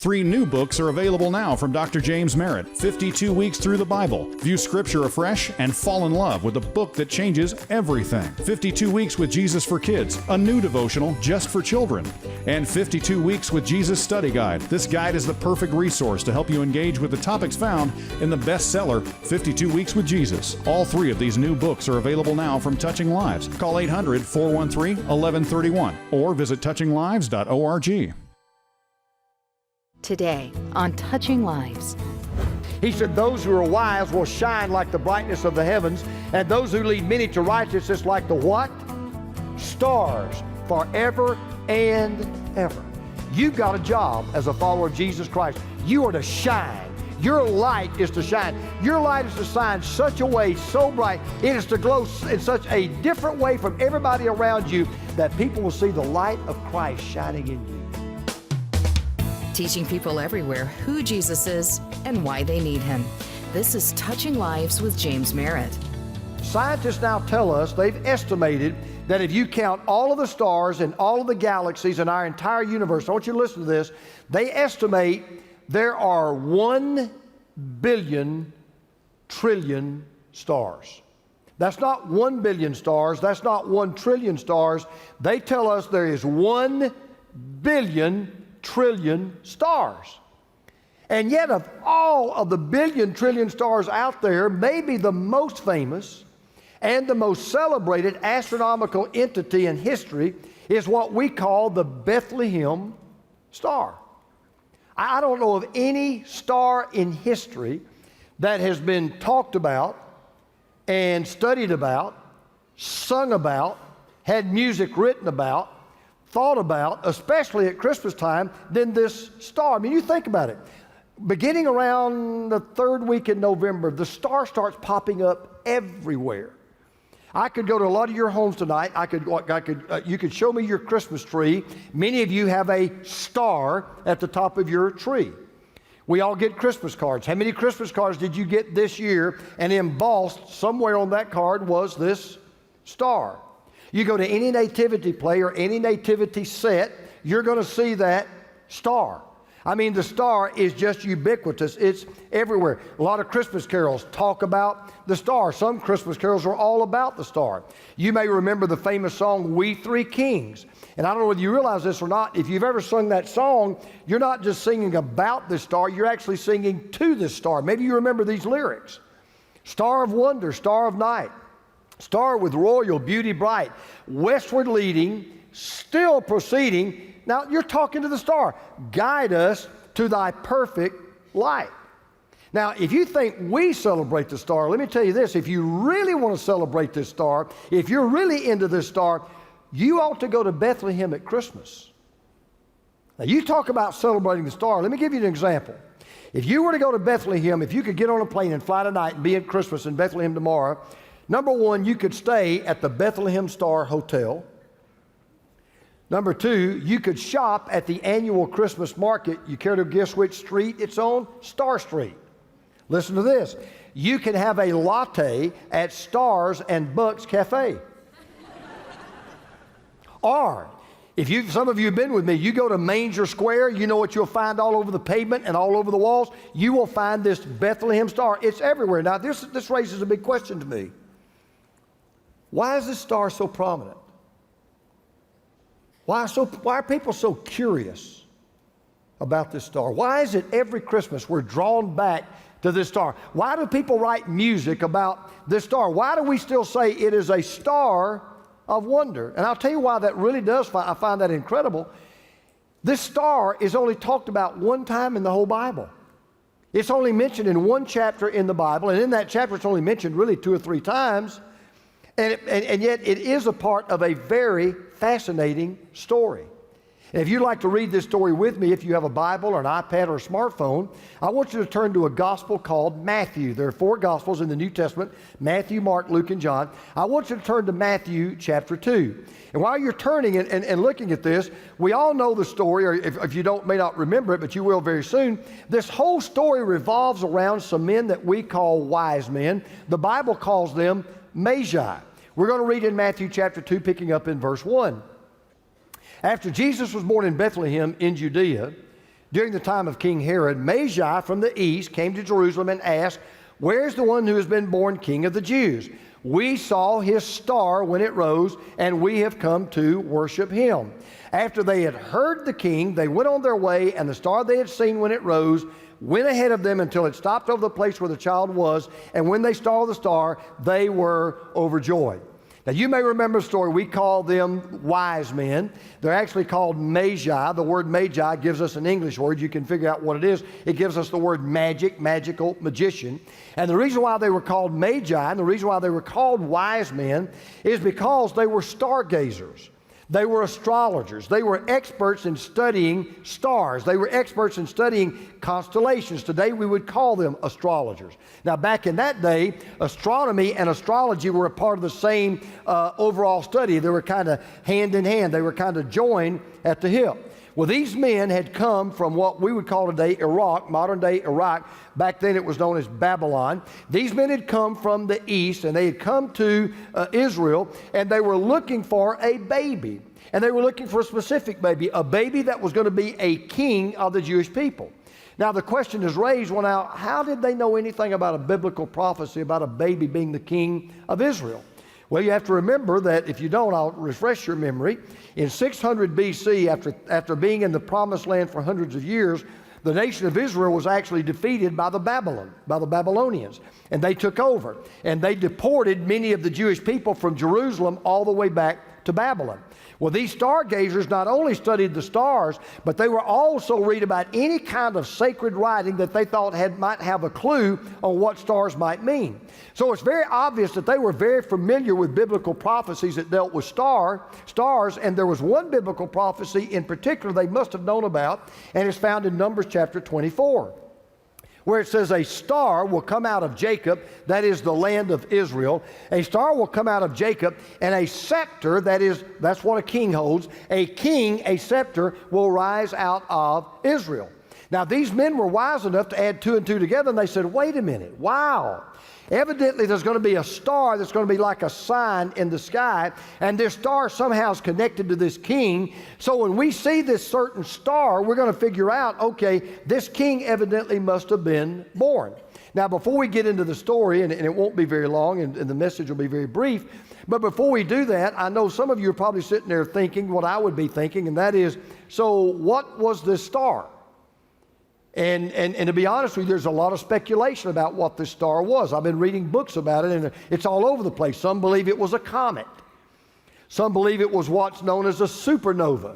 3 new books are available now from Dr. James Merritt. 52 Weeks Through the Bible. View Scripture afresh and fall in love with a book that changes everything. 52 Weeks with Jesus for Kids, a new devotional just for children. And 52 Weeks with Jesus Study Guide. This guide is the perfect resource to help you engage with the topics found in the bestseller, 52 Weeks with Jesus. All 3 of these new books are available now from Touching Lives. Call 800-413-1131 or visit touchinglives.org. Today on Touching Lives. He said, those who are wise will shine like the brightness of the heavens, and those who lead many to righteousness like the what? Stars, forever and ever. You've got a job as a follower of Jesus Christ. You are to shine. Your light is to shine. Your light is to shine such a way, so bright, it is to glow in such a different way from everybody around you that people will see the light of Christ shining in you. Teaching people everywhere who Jesus is and why they need him. This is Touching Lives with James Merritt. Scientists now tell us, they've estimated that if you count all of the stars and all of the galaxies in our entire universe, I want you to listen to this, they estimate there are 1 billion trillion stars. That's not 1 billion stars, that's not 1 trillion stars. They tell us there is 1 billion trillion stars. And yet of all of the billion trillion stars out there, maybe the most famous and the most celebrated astronomical entity in history is what we call the Bethlehem Star. I don't know of any star in history that has been talked about and studied about, sung about, had music written about, thought about, especially at Christmas time, than this star. I mean, you think about it. Beginning around the 3rd week in November, the star starts popping up everywhere. I could go to a lot of your homes tonight. You could show me your Christmas tree. Many of you have a star at the top of your tree. We all get Christmas cards. How many Christmas cards did you get this year? And embossed somewhere on that card was this star. You go to any nativity play or any nativity set, you're going to see that star. I mean, the star is just ubiquitous. It's everywhere. A lot of Christmas carols talk about the star. Some Christmas carols are all about the star. You may remember the famous song, We Three Kings. And I don't know whether you realize this or not, if you've ever sung that song, you're not just singing about this star, you're actually singing to this star. Maybe you remember these lyrics. Star of wonder, star of night. Star with royal beauty bright, westward leading, still proceeding. Now you're talking to the star. Guide us to thy perfect light. Now, if you think we celebrate the star, let me tell you this. If you really want to celebrate this star, if you're really into this star, you ought to go to Bethlehem at Christmas. Now you talk about celebrating the star. Let me give you an example. If you were to go to Bethlehem, if you could get on a plane and fly tonight and be at Christmas in Bethlehem tomorrow, number 1, you could stay at the Bethlehem Star Hotel. Number 2, you could shop at the annual Christmas market. You care to guess which street it's on? Star Street. Listen to this. You can have a latte at Stars and Bucks Cafe. Or, some of you have been with me, you go to Manger Square, you know what you'll find all over the pavement and all over the walls? You will find this Bethlehem Star. It's everywhere. Now, this raises a big question to me. Why is this star so prominent? Why are people so curious about this star? Why is it every Christmas we're drawn back to this star? Why do people write music about this star? Why do we still say it is a star of wonder? And I'll tell you why that really does, I find that incredible. This star is only talked about one time in the whole Bible. It's only mentioned in one chapter in the Bible, and in that chapter it's only mentioned really 2 or 3 times. And yet it is a part of a very fascinating story. And if you'd like to read this story with me, if you have a Bible or an iPad or a smartphone, I want you to turn to a gospel called Matthew. There are 4 gospels in the New Testament: Matthew, Mark, Luke, and John. I want you to turn to Matthew chapter 2. And while you're turning it and looking at this, we all know the story, or if you may not remember it, but you will very soon. This whole story revolves around some men that we call wise men. The Bible calls them Magi. We're going to read in Matthew chapter 2, picking up in verse 1. After Jesus was born in Bethlehem in Judea, During the time of King Herod, Magi from the east came to Jerusalem and asked, "Where's the one who has been born King of the Jews? We saw his star when it rose, and we have come to worship him." After they had heard the king, they went on their way, and the star they had seen when it rose went ahead of them until it stopped over the place where the child was. And when they saw the star, they were overjoyed. Now, you may remember the story. We call them wise men. They're actually called magi. The word magi gives us an English word. You can figure out what it is. It gives us the word magic, magical, magician. And the reason why they were called magi and the reason why they were called wise men is because they were stargazers. They were astrologers. They were experts in studying stars. They were experts in studying constellations. Today we would call them astrologers. Now, back in that day, astronomy and astrology were a part of the same overall study. They were kind of hand in hand. They were kind of joined at the hip. Well, these men had come from what we would call today Iraq, modern day Iraq. Back then it was known as Babylon. These men had come from the east, and they had come to Israel, and they were looking for a baby. And they were looking for a specific baby, a baby that was going to be a king of the Jewish people. Now the question is raised, well now, how did they know anything about a biblical prophecy about a baby being the king of Israel? Well, you have to remember that if you don't, I'll refresh your memory. In 600 BC, after being in the promised land for hundreds of years, the nation of Israel was actually defeated by the Babylonians. And they took over. And they deported many of the Jewish people from Jerusalem all the way back to Babylon. Well, these stargazers not only studied the stars, but they were also read about any kind of sacred writing that they thought might have a clue on what stars might mean. So it's very obvious that they were very familiar with biblical prophecies that dealt with stars, and there was one biblical prophecy in particular they must have known about, and it's found in Numbers chapter 24. Where it says a star will come out of Jacob, that is the land of Israel. A star will come out of Jacob, and a scepter, that's what a king holds, a scepter will rise out of Israel. Now these men were wise enough to add two and two together, and they said, wait a minute, wow. Evidently there's going to be a star that's going to be like a sign in the sky, and this star somehow is connected to this king. So when we see this certain star, we're going to figure out, okay, this king evidently must have been born. Now before we get into the story, and it won't be very long, and the message will be very brief, but before we do that, I know some of you are probably sitting there thinking what I would be thinking, and that is, so what was this star? And to be honest with you, there's a lot of speculation about what this star was. I've been reading books about it, and it's all over the place. Some believe it was a comet. Some believe it was what's known as a supernova.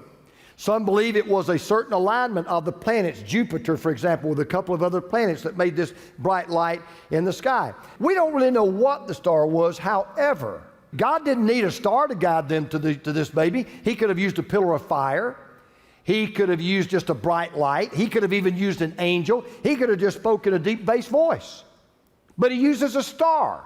Some believe it was a certain alignment of the planets, Jupiter, for example, with a couple of other planets that made this bright light in the sky. We don't really know what the star was. However, God didn't need a star to guide them to this baby. He could have used a pillar of fire. He could have used just a bright light. He could have even used an angel. He could have just spoken a deep bass voice. But he uses a star.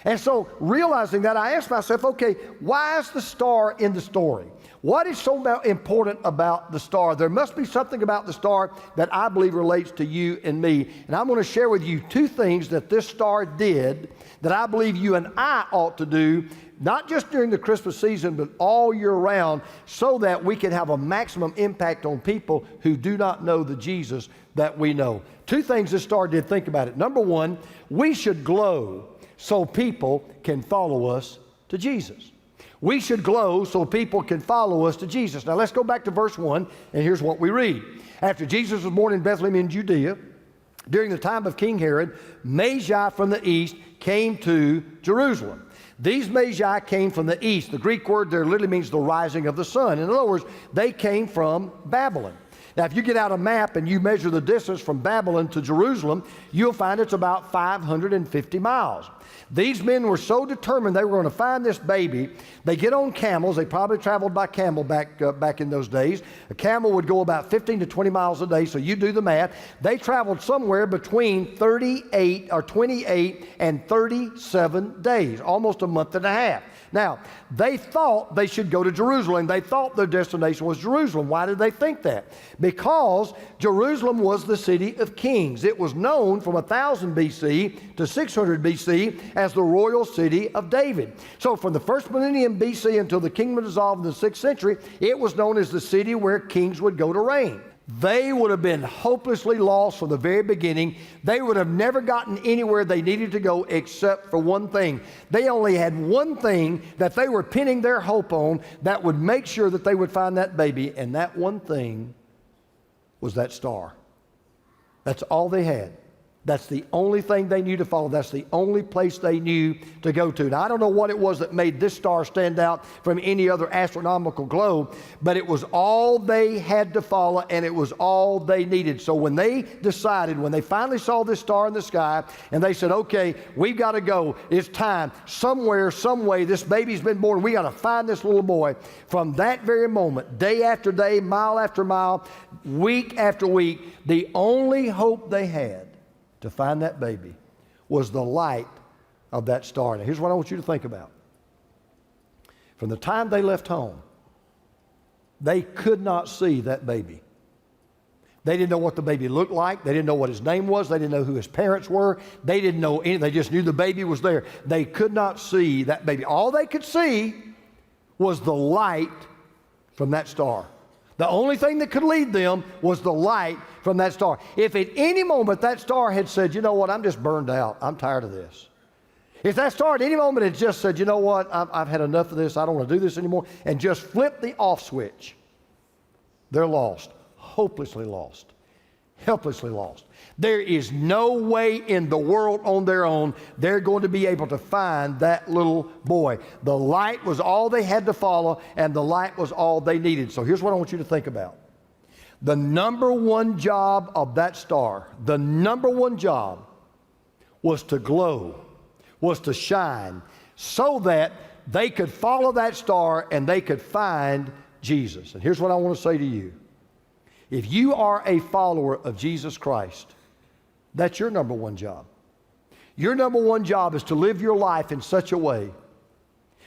And so realizing that, I asked myself, okay, why is the star in the story? What is so important about the star? There must be something about the star that I believe relates to you and me. And I'm going to share with you two things that this star did that I believe you and I ought to do, not just during the Christmas season, but all year round, so that we can have a maximum impact on people who do not know the Jesus that we know. Two things this star did, think about it. Number one, we should glow so people can follow us to Jesus. We should glow so people can follow us to Jesus. Now let's go back to verse 1, and here's what we read. After Jesus was born in Bethlehem in Judea, during the time of King Herod, Magi from the east came to Jerusalem. These Magi came from the east. The Greek word there literally means the rising of the sun. In other words, they came from Babylon. Now, if you get out a map and you measure the distance from Babylon to Jerusalem, you'll find it's about 550 miles. These men were so determined they were going to find this baby. They get on camels. They probably traveled by camel back in those days. A camel would go about 15 to 20 miles a day, so you do the math. They traveled somewhere between 28 and 37 days, almost a month and a half. Now, they thought they should go to Jerusalem. They thought their destination was Jerusalem. Why did they think that? Because Jerusalem was the city of kings. It was known from 1000 BC to 600 BC as the royal city of David. So from the first millennium BC until the kingdom dissolved in the 6th century, it was known as the city where kings would go to reign. they would have been hopelessly lost from the very beginning. They would have never gotten anywhere they needed to go except for one thing. They only had one thing that they were pinning their hope on that would make sure that they would find that baby, and that one thing was that star. That's all they had. That's the only thing they knew to follow. That's the only place they knew to go to. Now, I don't know what it was that made this star stand out from any other astronomical globe, but it was all they had to follow, and it was all they needed. So when they decided, when they finally saw this star in the sky, and they said, okay, we've got to go. It's time. Somewhere, some way, this baby's been born. We got to find this little boy. From that very moment, day after day, mile after mile, week after week, the only hope they had to find that baby was the light of that star. Now, here's what I want you to think about. From the time they left home, they could not see that baby. They didn't know what the baby looked like. They didn't know what his name was. They didn't know who his parents were. They didn't know anything. They just knew the baby was there. They could not see that baby. All they could see was the light from that star. The only thing that could lead them was the light from that star. If at any moment that star had said, you know what, I'm just burned out. I'm tired of this. If that star at any moment had just said, you know what, I've had enough of this. I don't want to do this anymore, and just flipped the off switch, they're lost, hopelessly lost, helplessly lost. There is no way in the world on their own they're going to be able to find that little boy. The light was all they had to follow, and the light was all they needed. So here's what I want you to think about. The number one job of that star, the number one job was to glow, was to shine, so that they could follow that star and they could find Jesus. And here's what I want to say to you. If you are a follower of Jesus Christ, that's your number one job. Your number one job is to live your life in such a way,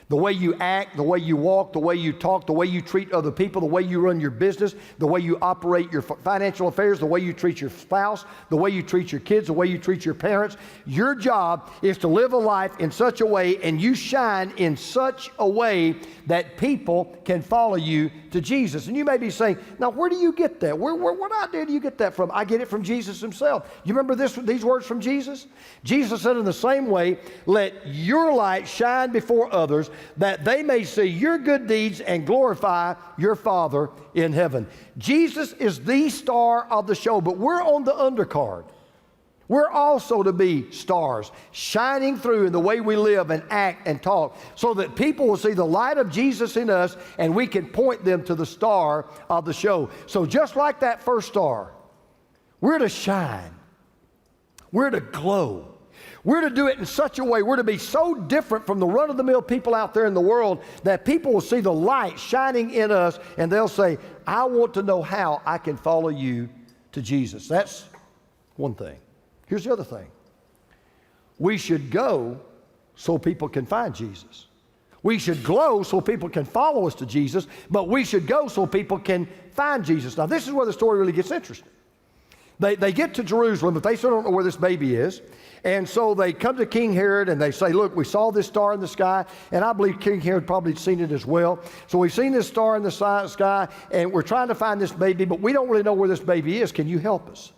the way you act, the way you walk, the way you talk, the way you treat other people, the way you run your business, the way you operate your financial affairs, the way you treat your spouse, the way you treat your kids, the way you treat your parents. Your job is to live a life in such a way, and you shine in such a way that people can follow you to Jesus. And you may be saying, now where do you get that? What idea do you get that from? I get it from Jesus himself. You remember these words from Jesus? Jesus said in the same way, let your light shine before others, that they may see your good deeds and glorify your Father in heaven. Jesus is the star of the show, but we're on the undercard. We're also to be stars, shining through in the way we live and act and talk, so that people will see the light of Jesus in us, and we can point them to the star of the show. So just like that first star, we're to shine. We're to glow. We're to do it in such a way, we're to be so different from the run-of-the-mill people out there in the world that people will see the light shining in us, and they'll say, I want to know how I can follow you to Jesus. That's one thing. Here's the other thing. We should go so people can find Jesus. We should glow so people can follow us to Jesus, but we should go so people can find Jesus. Now, this is where the story really gets interesting. They get to Jerusalem, but they still don't know where this baby is. And so they come to King Herod and they say, look, we saw this star in the sky, and I believe King Herod probably seen it as well. So we've seen this star in the sky, and we're trying to find this baby, but we don't really know where this baby is. Can you help us?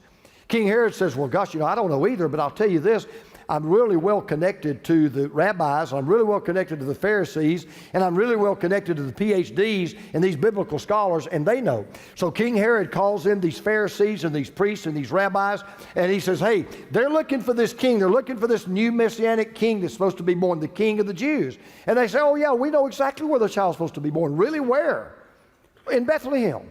King Herod says, well, gosh, I don't know either, but I'll tell you this. I'm really well connected to the rabbis, I'm really well connected to the Pharisees, and I'm really well connected to the PhDs and these biblical scholars, and they know. So King Herod calls in these Pharisees and these priests and these rabbis, and he says, hey, they're looking for this king. They're looking for this new messianic king that's supposed to be born, the king of the Jews. And they say, oh yeah, we know exactly where the child's supposed to be born. Really, where? In Bethlehem.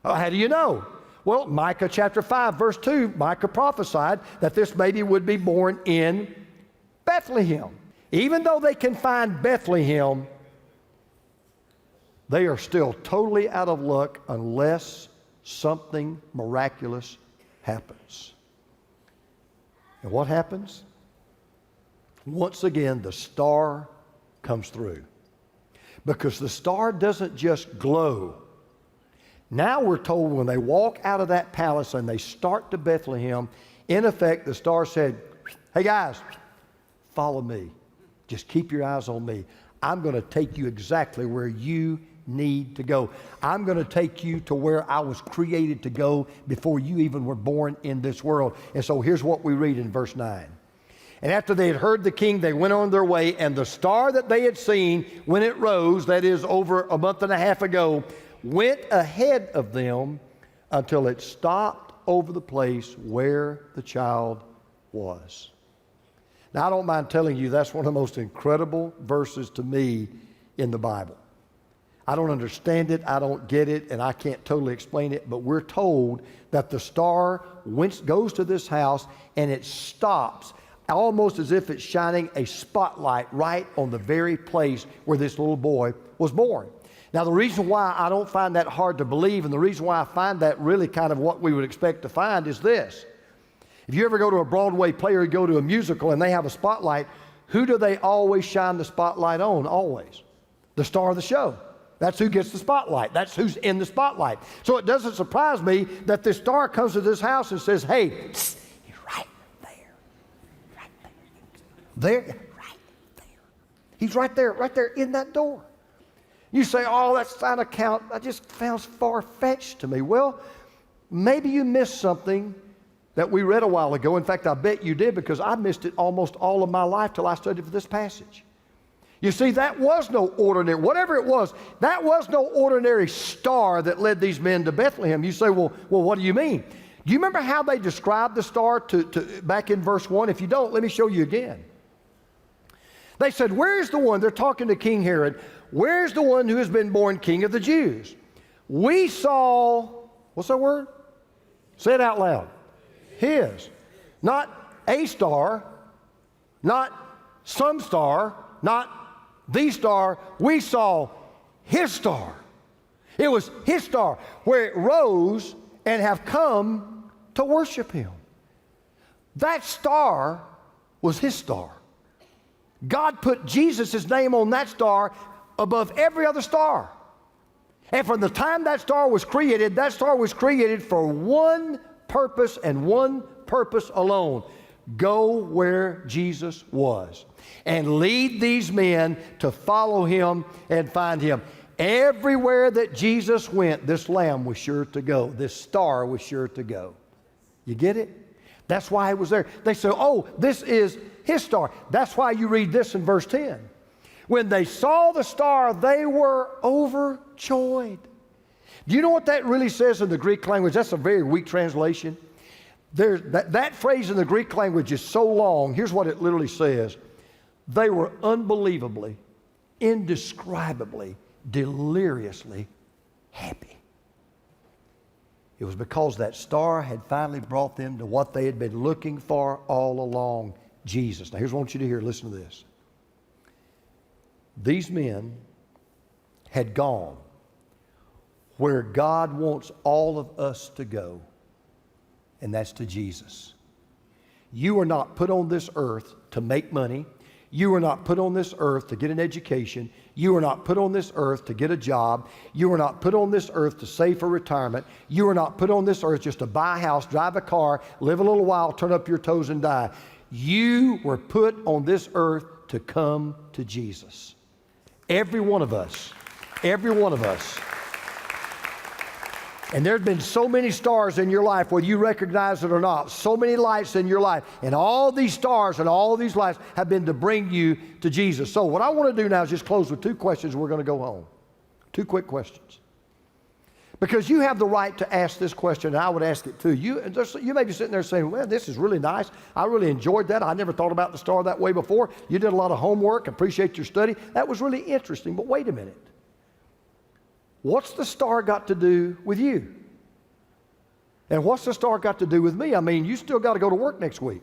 How do you know? Well, Micah chapter 5, verse 2, Micah prophesied that this baby would be born in Bethlehem. Even though they can find Bethlehem, they are still totally out of luck unless something miraculous happens. And what happens? Once again, the star comes through. Because the star doesn't just glow. Now we're told when they walk out of that palace and they start to Bethlehem, in effect, the star said, hey guys, follow me. Just keep your eyes on me. I'm going to take you exactly where you need to go. I'm going to take you to where I was created to go before you even were born in this world. And so here's what we read in verse 9. And after they had heard the king, they went on their way, and the star that they had seen when it rose, that is over a month and a half ago, went ahead of them until it stopped over the place where the child was. Now, I don't mind telling you, that's one of the most incredible verses to me in the Bible. I don't understand it, I don't get it, and I can't totally explain it, but we're told that the star goes to this house and it stops, almost as if it's shining a spotlight right on the very place where this little boy was born. Now, the reason why I don't find that hard to believe, and the reason why I find that really kind of what we would expect to find is this. If you ever go to a Broadway play or you go to a musical and they have a spotlight, who do they always shine the spotlight on? Always. The star of the show. That's who gets the spotlight. That's who's in the spotlight. So it doesn't surprise me that this star comes to this house and says, hey, psst, he's right there. Right there. There, right there. He's right there in that door. You say, oh, that's an account. That just sounds far-fetched to me. Well, maybe you missed something that we read a while ago. In fact, I bet you did, because I missed it almost all of my life till I studied for this passage. You see, that was no ordinary, whatever it was, that was no ordinary star that led these men to Bethlehem. You say, well, what do you mean? Do you remember how they described the star back in verse 1? If you don't, let me show you again. They said, where's the one, they're talking to King Herod, where's the one who has been born King of the Jews? We saw, what's that word? Say it out loud. His. Not a star, not some star, not the star. We saw his star. It was his star where it rose and have come to worship him. That star was his star. God put Jesus' name on that star above every other star. And from the time that star was created for one purpose and one purpose alone. Go where Jesus was and lead these men to follow him and find him. Everywhere that Jesus went, this lamb was sure to go. This star was sure to go. You get it? That's why it was there. They say, oh, this is his star. That's why you read this in verse 10. When they saw the star, they were overjoyed. Do you know what that really says in the Greek language? That's a very weak translation. That phrase in the Greek language is so long. Here's what it literally says. They were unbelievably, indescribably, deliriously happy. It was because that star had finally brought them to what they had been looking for all along, Jesus. Now here's what I want you to hear. Listen to this. These men had gone where God wants all of us to go, and that's to Jesus. You are not put on this earth to make money. You are not put on this earth to get an education. You are not put on this earth to get a job. You are not put on this earth to save for retirement. You are not put on this earth just to buy a house, drive a car, live a little while, turn up your toes and die. You were put on this earth to come to Jesus. Every one of us. Every one of us. And there have been so many stars in your life, whether you recognize it or not, so many lights in your life. And all these stars and all these lights have been to bring you to Jesus. So what I want to do now is just close with two questions. We're going to go home. Two quick questions. Because you have the right to ask this question, and I would ask it too. You may be sitting there saying, well, this is really nice. I really enjoyed that. I never thought about the star that way before. You did a lot of homework. Appreciate your study. That was really interesting. But wait a minute. What's the star got to do with you? And what's the star got to do with me? I mean, you still got to go to work next week.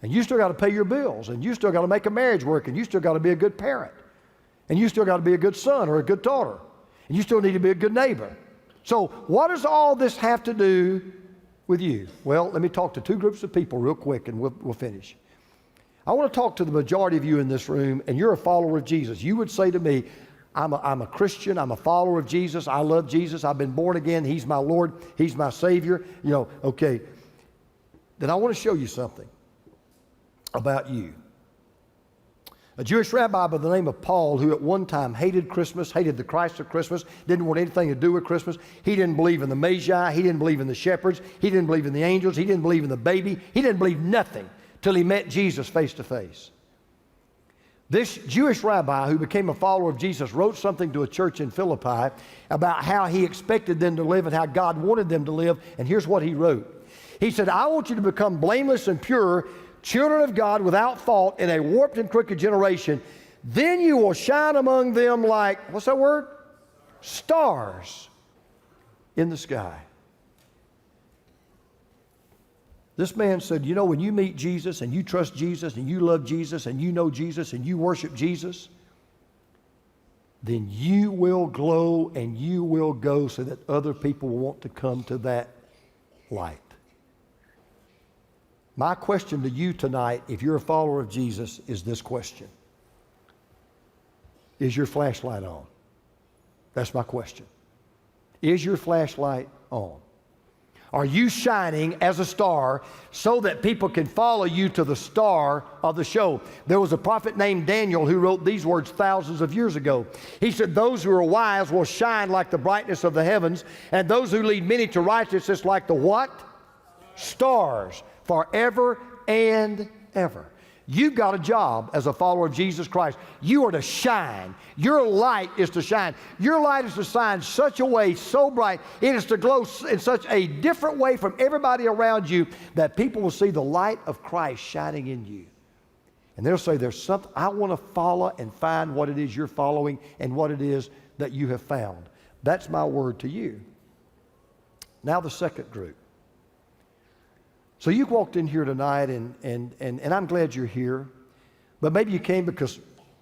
And you still got to pay your bills. And you still got to make a marriage work. And you still got to be a good parent. And you still got to be a good son or a good daughter. And you still need to be a good neighbor. So what does all this have to do with you? Well, let me talk to two groups of people real quick and we'll finish. I want to talk to the majority of you in this room, and you're a follower of Jesus. You would say to me, I'm a Christian. I'm a follower of Jesus. I love Jesus. I've been born again. He's my Lord. He's my Savior. Okay. Then I want to show you something about you. A Jewish rabbi by the name of Paul, who at one time hated Christmas, hated the Christ of Christmas, didn't want anything to do with Christmas. He didn't believe in the Magi. He didn't believe in the shepherds. He didn't believe in the angels. He didn't believe in the baby. He didn't believe nothing till he met Jesus face to face. This Jewish rabbi who became a follower of Jesus wrote something to a church in Philippi about how he expected them to live and how God wanted them to live. And here's what he wrote. He said, I want you to become blameless and pure, children of God without fault in a warped and crooked generation. Then you will shine among them like, what's that word? Stars in the sky. This man said, you know, when you meet Jesus and you trust Jesus and you love Jesus and you know Jesus and you worship Jesus, then you will glow and you will go so that other people will want to come to that light. My question to you tonight, if you're a follower of Jesus, is this question. Is your flashlight on? That's my question. Is your flashlight on? Are you shining as a star so that people can follow you to the star of the show? There was a prophet named Daniel who wrote these words thousands of years ago. He said, those who are wise will shine like the brightness of the heavens, and those who lead many to righteousness like the what? Stars, forever and ever. You've got a job as a follower of Jesus Christ. You are to shine. Your light is to shine. Your light is to shine such a way, so bright, it is to glow in such a different way from everybody around you that people will see the light of Christ shining in you. And they'll say, there's something, I want to follow and find what it is you're following and what it is that you have found. That's my word to you. Now the second group. So you walked in here tonight, and I'm glad you're here. But maybe you came because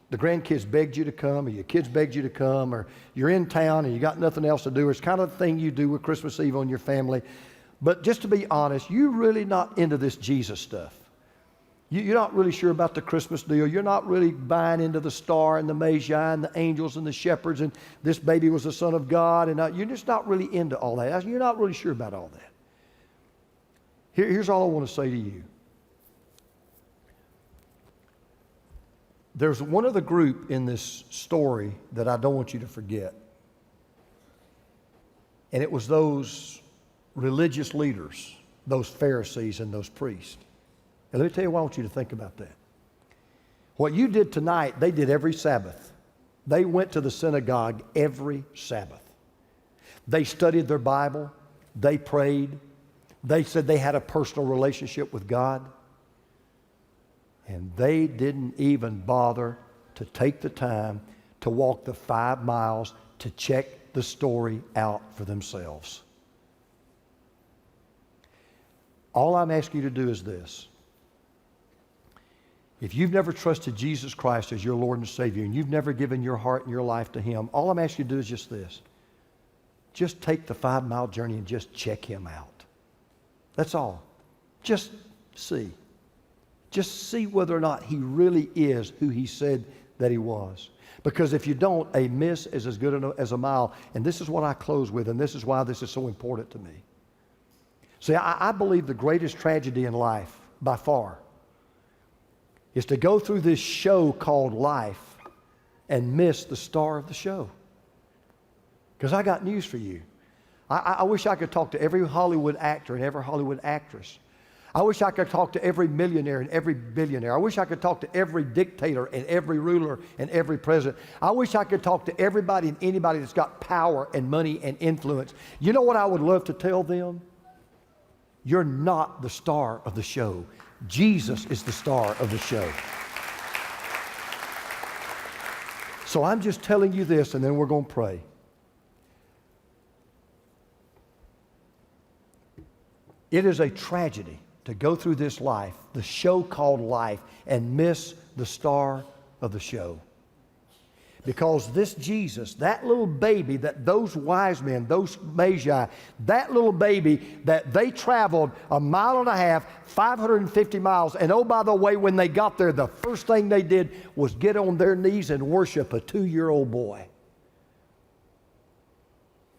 the grandkids begged you to come, or your kids begged you to come, or you're in town and you got nothing else to do. It's kind of the thing you do with Christmas Eve on your family. But just to be honest, you're really not into this Jesus stuff. You're not really sure about the Christmas deal. You're not really buying into the star and the Magi and the angels and the shepherds and this baby was the Son of God. And you're just not really into all that. You're not really sure about all that. Here's all I want to say to you. There's one other group in this story that I don't want you to forget. And it was those religious leaders, those Pharisees and those priests. And let me tell you why I want you to think about that. What you did tonight, they did every Sabbath. They went to the synagogue every Sabbath. They studied their Bible. They prayed. They said they had a personal relationship with God. And they didn't even bother to take the time to walk the 5 miles to check the story out for themselves. All I'm asking you to do is this. If you've never trusted Jesus Christ as your Lord and Savior, and you've never given your heart and your life to Him, all I'm asking you to do is just this. Just take the 5-mile journey and just check Him out. That's all. Just see. Just see whether or not He really is who He said that He was. Because if you don't, a miss is as good as a mile. And this is what I close with, and this is why this is so important to me. See, I believe the greatest tragedy in life, by far, is to go through this show called life and miss the star of the show. Because I got news for you. I wish I could talk to every Hollywood actor and every Hollywood actress. I wish I could talk to every millionaire and every billionaire. I wish I could talk to every dictator and every ruler and every president. I wish I could talk to everybody and anybody that's got power and money and influence. You know what I would love to tell them? You're not the star of the show. Jesus is the star of the show. So I'm just telling you this, and then we're going to pray. It is a tragedy to go through this life, the show called life, and miss the star of the show. Because this Jesus, that little baby, that those wise men, those Magi, that little baby that they traveled 1.5 miles, 550 miles, and oh, by the way, when they got there, the first thing they did was get on their knees and worship a 2-year-old boy.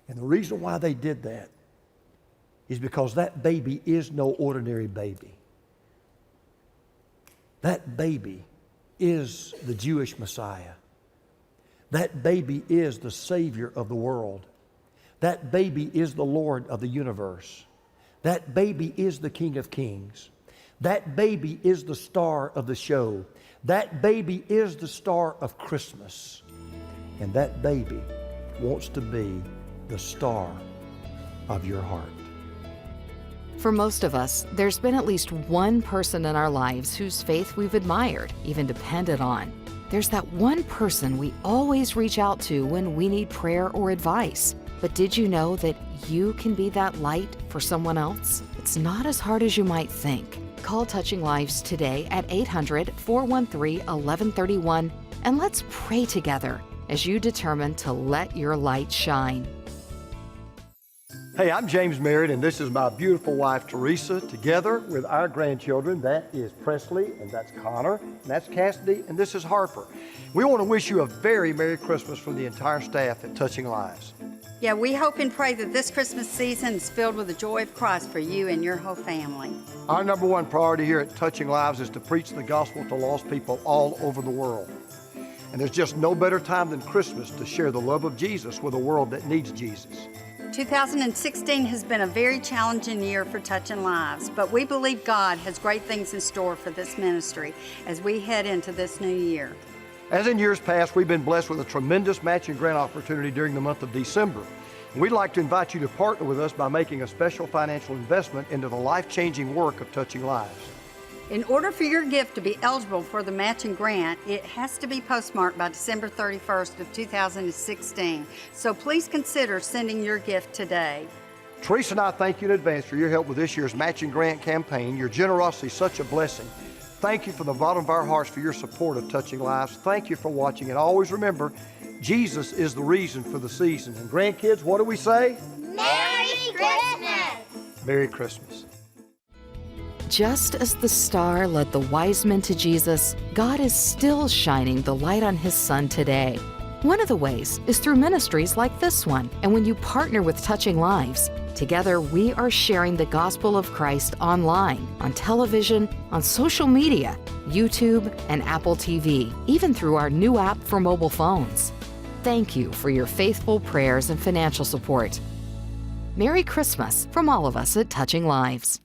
And the reason why they did that is because that baby is no ordinary baby. That baby is the Jewish Messiah. That baby is the Savior of the world. That baby is the Lord of the universe. That baby is the King of Kings. That baby is the star of the show. That baby is the star of Christmas. And that baby wants to be the star of your heart. For most of us, there's been at least one person in our lives whose faith we've admired, even depended on. There's that one person we always reach out to when we need prayer or advice. But did you know that you can be that light for someone else? It's not as hard as you might think. Call Touching Lives today at 800-413-1131 and let's pray together as you determine to let your light shine. Hey, I'm James Merritt, and this is my beautiful wife, Teresa, together with our grandchildren. That is Presley, and that's Connor, and that's Cassidy, and this is Harper. We want to wish you a very Merry Christmas from the entire staff at Touching Lives. Yeah, we hope and pray that this Christmas season is filled with the joy of Christ for you and your whole family. Our number one priority here at Touching Lives is to preach the gospel to lost people all over the world. And there's just no better time than Christmas to share the love of Jesus with a world that needs Jesus. 2016 has been a very challenging year for Touching Lives, but we believe God has great things in store for this ministry as we head into this new year. As in years past, we've been blessed with a tremendous matching grant opportunity during the month of December. And we'd like to invite you to partner with us by making a special financial investment into the life-changing work of Touching Lives. In order for your gift to be eligible for the matching grant, it has to be postmarked by December 31st of 2016. So please consider sending your gift today. Teresa and I thank you in advance for your help with this year's matching grant campaign. Your generosity is such a blessing. Thank you from the bottom of our hearts for your support of Touching Lives. Thank you for watching, and always remember, Jesus is the reason for the season. And grandkids, what do we say? Merry Christmas! Merry Christmas. Just as the star led the wise men to Jesus, God is still shining the light on His Son today. One of the ways is through ministries like this one. And when you partner with Touching Lives, together we are sharing the gospel of Christ online, on television, on social media, YouTube, and Apple TV, even through our new app for mobile phones. Thank you for your faithful prayers and financial support. Merry Christmas from all of us at Touching Lives.